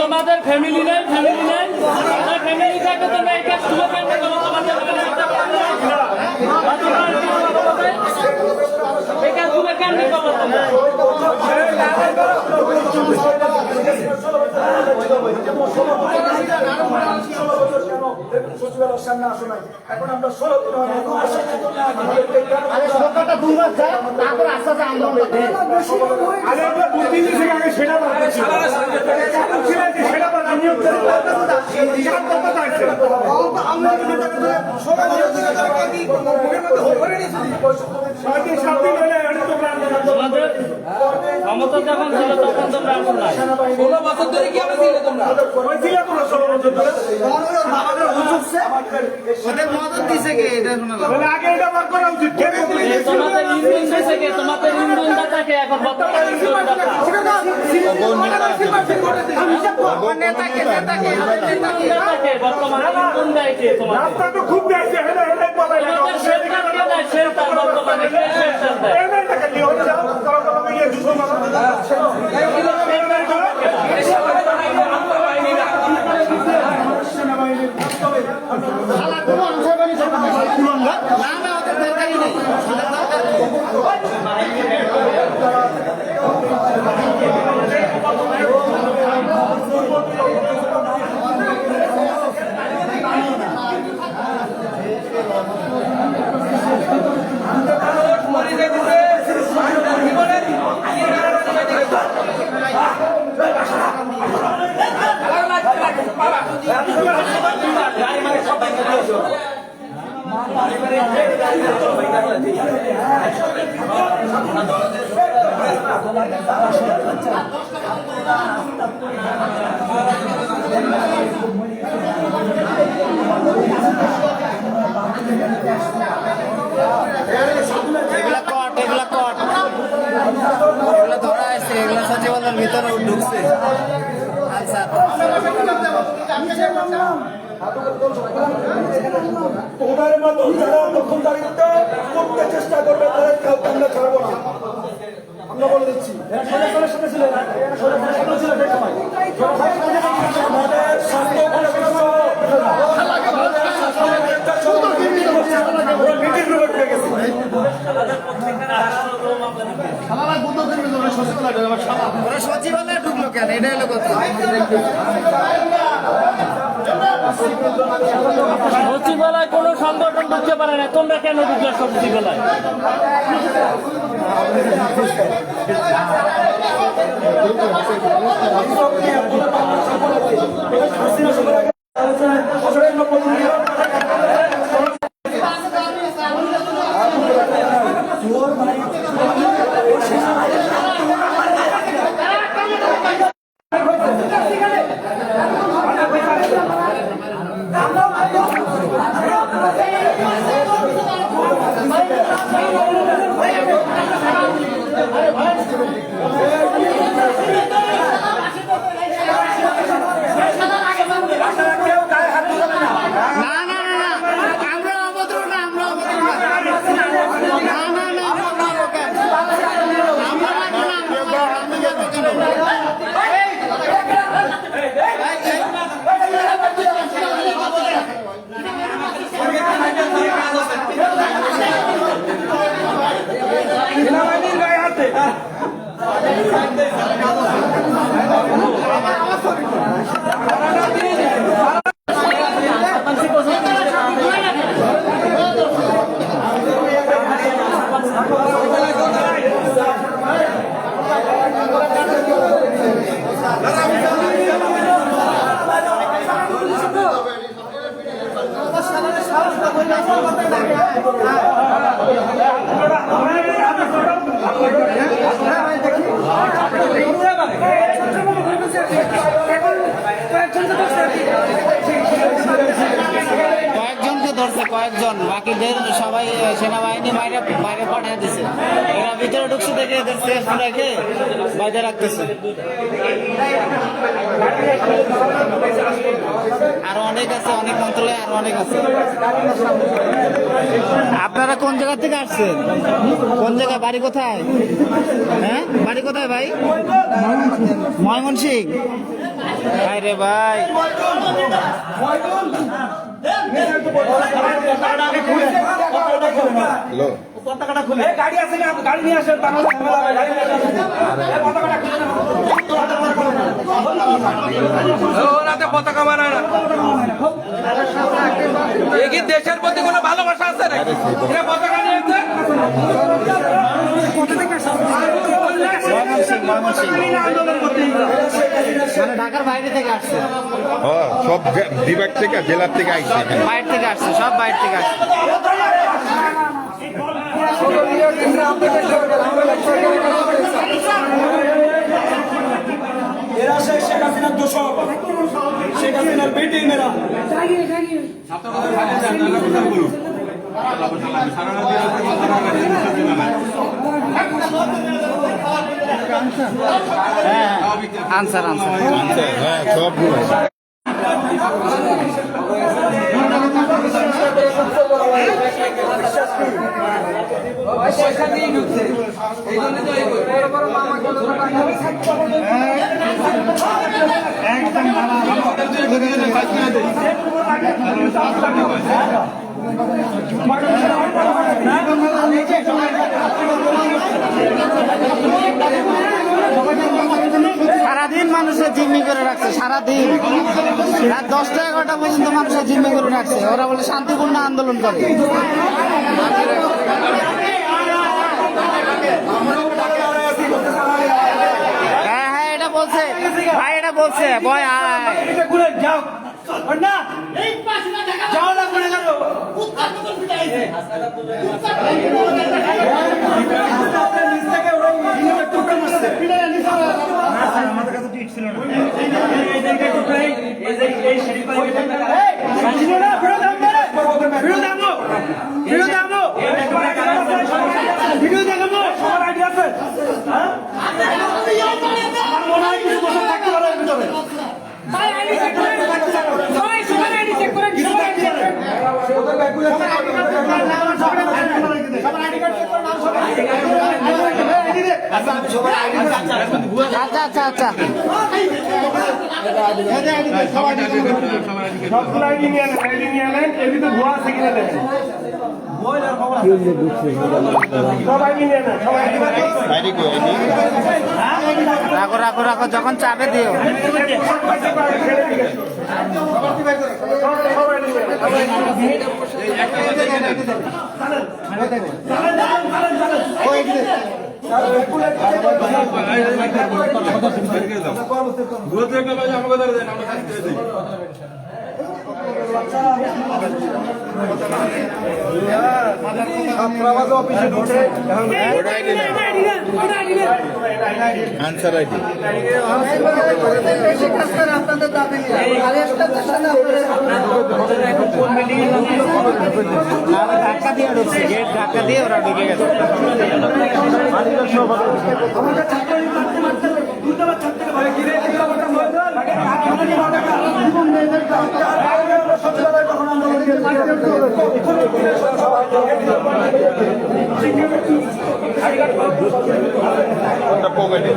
তোমাদের ফ্যামিলি নেই ফ্যামিলি থাকে তোমরা এই কাজ শুরু করতে তোমাদের এই কাজগুলো কেন করবো সচিবালয়ের সামনে আসো নাই এখন আমরা 16 দিন তোমাদের ক্ষমতা যখন ছিল তখন তোমরা আসো নাই 16 বছর ধরে কি আমরা ছিলে তোমরা 16 বছর ধরে ওদের মদত দিছে কে এটা শোনা আগে এটা বার করা উচিত তোমাদের ইন্ধন দিয়েছে কে তোমাদের ইন্ধন দাতাকে এখন বর্তমান ইন্ধন দাতা নেতাকে বর্তমান ইন্ধন দেয় কে তোমাদের রাস্তা তো খুব বেশি হেলে হেলে পাবে তোমাদের শেল্টার কে দেয় শেল্টার বর্তমানে কে শেল্টার দেয় এমন টাকা নিয়ে হচ্ছে তারা তো গিয়ে দুশো মানুষ এগুলা ধরা আছে এগুলা সচিবালয়ের ভিতরে ঢুকছে আচ্ছা তোমার মতো যারা দখলদারিত্ব করতে চেষ্টা করবে তাদের কাউকে আমরা ছাড়বো না আমরা বলে দিচ্ছি সরকারের সাথে ছিলেন সরকারের সাথে ছিল সেই সময় আমাদের স্বাস্থ্য ওরা সচিবালয়ে ঢুকলো কেন এটা হলো কথা সচিবালয় কোনো সংগঠন ঢুকতে পারে না তোমরা কেন ঢুকলে সচিবালয় সাহস কয়েকজন, বাকিদের সবাই সেনাবাহিনী বাইরে বাইরে পাঠিয়ে দিছে। এরা ভিতরে ঢুকছে দেখে এদের সেফ রেখে বাইরে রাখতেছে। আরো অনেক আছে, অনেক মন্ত্রণালয় আরো অনেক আছে। আপনারা কোন জায়গা থেকে আসছেন? কোন জায়গা, বাড়ি কোথায়? হ্যাঁ, বাড়ি কোথায় ভাই? ময়মনসিংহ। ভাই রে ভাই, হ্যালো পতাকাটা খুলে গাড়ি আছে না, গাড়ি নিয়ে আসেন। পতাকাটা ওরাতে পতাকা বানায় না। এই কি দেশের প্রতি কোনো ভালোবাসা আছে নাকি? এরা পতাকা নিয়েছে। মানে ঢাকার বাইরে থেকে আসছে, সব বিভাগ থেকে জেলার থেকে আইছে এখানে। বাইরে থেকে আসছে, সব বাইরে থেকে আসছে। এরা শেখ হাসিনার দোষক, শেখ হাসিনার বেটি মেয়েরা। আনসার আনসার হ্যাঁ সবগুলো পয়সা দিয়ে ঢুকছে, এই জন্য তো এই বড় বড় মামা সারাদিন মানুষের জিম্মি করে রাখছে, সারাদিন রাত 10টা 11টা পর্যন্ত মানুষের জিম্মি করে রাখছে। ওরা বলে শান্তিপূর্ণ আন্দোলন করে। হ্যাঁ হ্যাঁ, এটা বলছে ভাই, এটা বলছে বয় আয়। যাও না, যাও না, করে গেল ভিডিও দেখাবো, সবার আইডিয়া আছে। মনে হয় কিছু বছর থাকতে পারে এর ভিতরে। আচ্ছা আচ্ছা আচ্ছা, সবগুলো আইডি নিয়ে নেন, আইডি নিয়ে নেন, এর ভিতরে ভুয়া আছে কিনা দেখেন। সব আইডি নিয়ে নেন, সব আইডি বাইরে কি হয়নি? রাখো রাখো রাখো, যখন চাপে দিও। আনসার আইডি ধাক্কা দিয়ে ঢুকছে, গেট ধাক্কা দিয়ে ওরা ঢুকে গেছে। পকেটে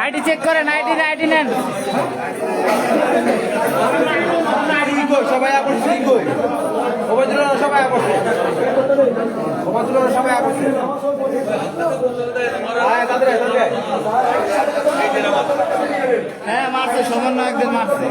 আইডি চেক করেন, আইডি আইডি নেন। সবাই আকর্ষণ কই ওবায়দুল্লাহ, সবাই আকর্ষণ, ওবায়দুল্লাহ সবাই আকর্ষণ। হ্যাঁ মারছে, সমন্বয়কদের মারছে।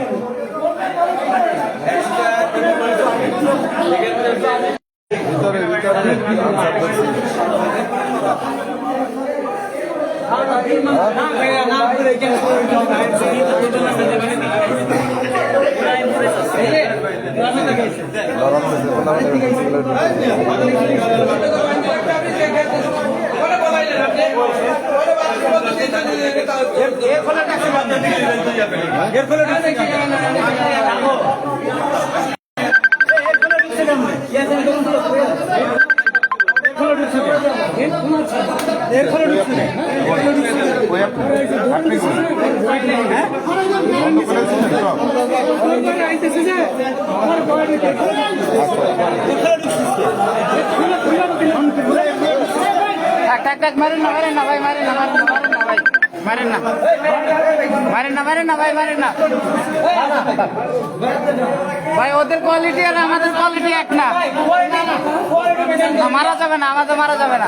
টাক মারেন না ভাই, মারেন না ভাই, মারেন না ভাই, মারেন না ভাই। ওদের কোয়ালিটি আর আমাদের কোয়ালিটি এক না, মারা যাবে না, আমাদের মারা যাবে না।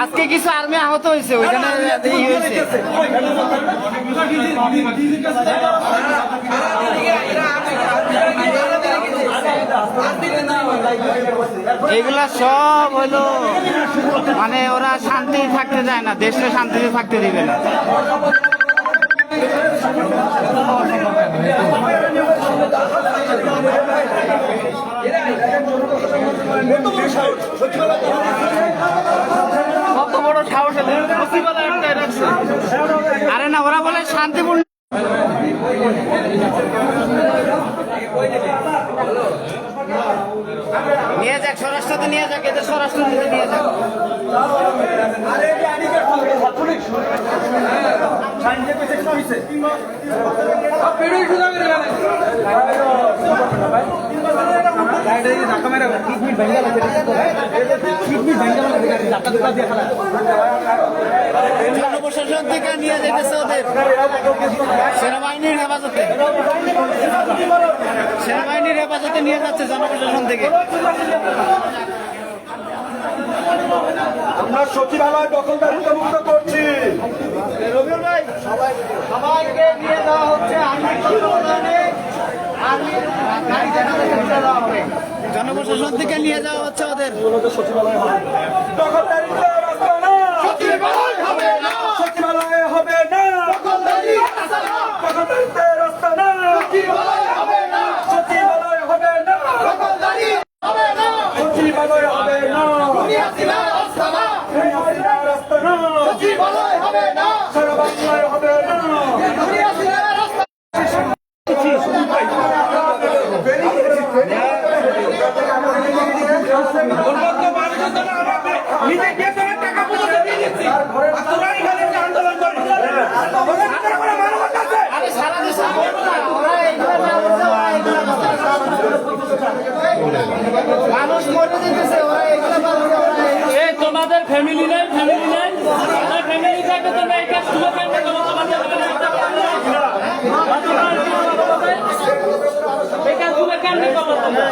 আজকে কিছু আর্মি আহত হয়েছে, ওইখানে হয়েছে। এগুলা সব হলো মানে ওরা শান্তি থাকতে চায় না, দেশে শান্তিতে থাকতে দিবে না। কত বড় সাহস, আরে না, ওরা বলে শান্তিপূর্ণ। নিয়ে যাক, স্বরাষ্ট্রতে নিয়ে যাক, এদের স্বরাষ্ট্রনীতি নিয়ে যাক। জনপ্রশাসন থেকে নিয়ে যেতেছে ওদের সেনাবাহিনীর হেফাজতে, সেনাবাহিনীর হেফাজতে নিয়ে যাচ্ছে জনপ্রশাসন থেকে। আমরা সচিবালয় দখলদারিত্ব মুক্ত করছি। সবাইকে নিয়ে যাওয়া হচ্ছে জনপ্রশাসন থেকে নিয়ে যাওয়া হচ্ছে ওদের। সচিবালয় হবে দখলদারিত্ব রাস্তা না, সচিবালয় হবে না, সচিবালয় হবে না, দখলদারিত্বের রাস্তা না, সচিবালয় হবে না, সচিবালয় হবে না, সচিবালয় হবে না, রাস্তা না, সচিবালয় হবে না, সারা বাংলায় হবে না। মানুষ মরে যেতেছে, ওরা এগুলো তোমাদের ফ্যামিলি নেই, ফ্যামিলি থাকে তোমরা এই কাজগুলো কেন করো? তোমাদের এই কাজগুলো কেন করো তোমরা?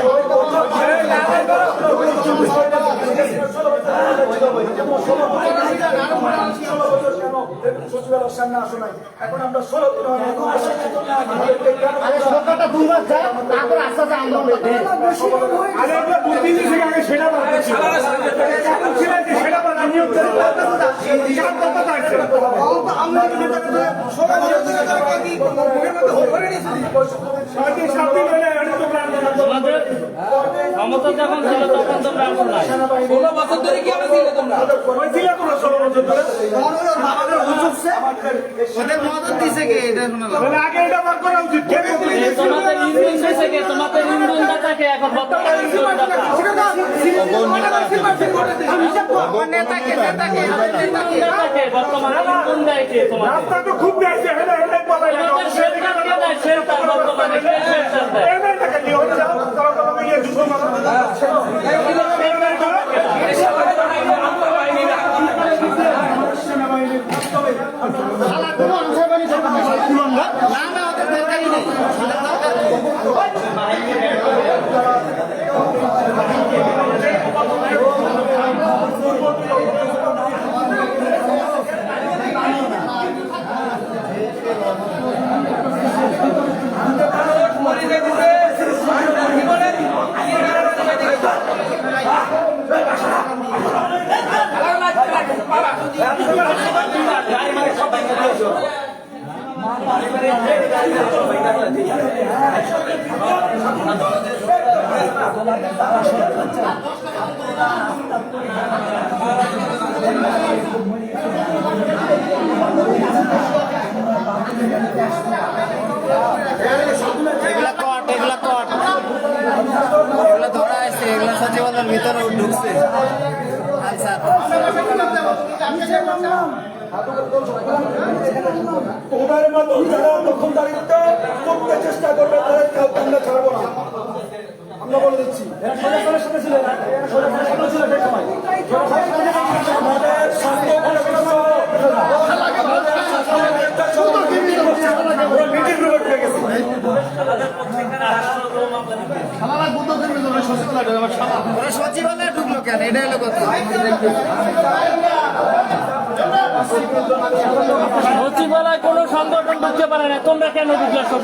সচিবালয়ের সামনে আসো নাই। এখন আমরা 16 দিন হয় এখন আসছি। আমাদেরকে কেন আরে সরকারটা 2 মাস যায় তারপর আস্তে আস্তে আন্দোলন করে। আরে আমরা বুদ্ধি দিয়েছি আগে সেটা বাড়তেছি। এখন ছিলেন যে সেটা বাড়া নিয়োগ করে চার কথা থাকছে। আমরা কি করে সবাই কি মুখের মধ্যে হোক করে নিয়েছি। 7 দিন হলে এটা তো প্ল্যান করা। তোমাদের ক্ষমতা যখন ছিল তখন তোমরা আসো নাই। 16 বছর ধরে কি আমরা ছিলে তোমরা? ওই ছিল তোমরা 16 বছর ধরে। ওদের মদত দিছে কে এটা শোনালাম। তাহলে আগে এটা বার করা উচিত। কে বলতে তোমাদের ইন্ধন থেকে তোমাদের ইন্ধন দাতাকে এখন বর্তমানে ইন্ধন দাতা নেতাকে বর্তমানে ইন্ধন দেয় কে তোমাদের রাস্তা তো খুব বেশি হেলে হেলে পাবে না। তোমাদের শেল্টার কে দেয় শেল্টার বর্তমানে কে শেল্টার দেয় এই নাই টাকা দিয়ে ওটা যাও তারা তো মিলিয়ে যুদ্ধ মারো। শালা কোনো আনসার বানি চলবে না কুলঙ্গা। না না ওদের দরকারই নেই। এগুলা কট এগুলা ধরা আছে এগুলা সচিবালয়ের ভিতরে ঢুকছে আনসার ওদের মতো যারা দখলদারিত্ব করতে চেষ্টা করবে তাদের কাউকে আমরা ছাড়বো না। আমরা বলে দিচ্ছি এরা সরকারের সাথে ছিল না, এরা সরকারের সাথে ছিল সেই সময়। আমাদের স্বাস্থ্য পরিষেবা ওরা নিজের রূপে উঠে গেছে। ওরা সচিবালয়ে ঢুকলো কেন এটা হলো কথা সচিবালয় কোনো সংগঠন ঢুকতে পারে না তোমরা কেন ঢুকলে সব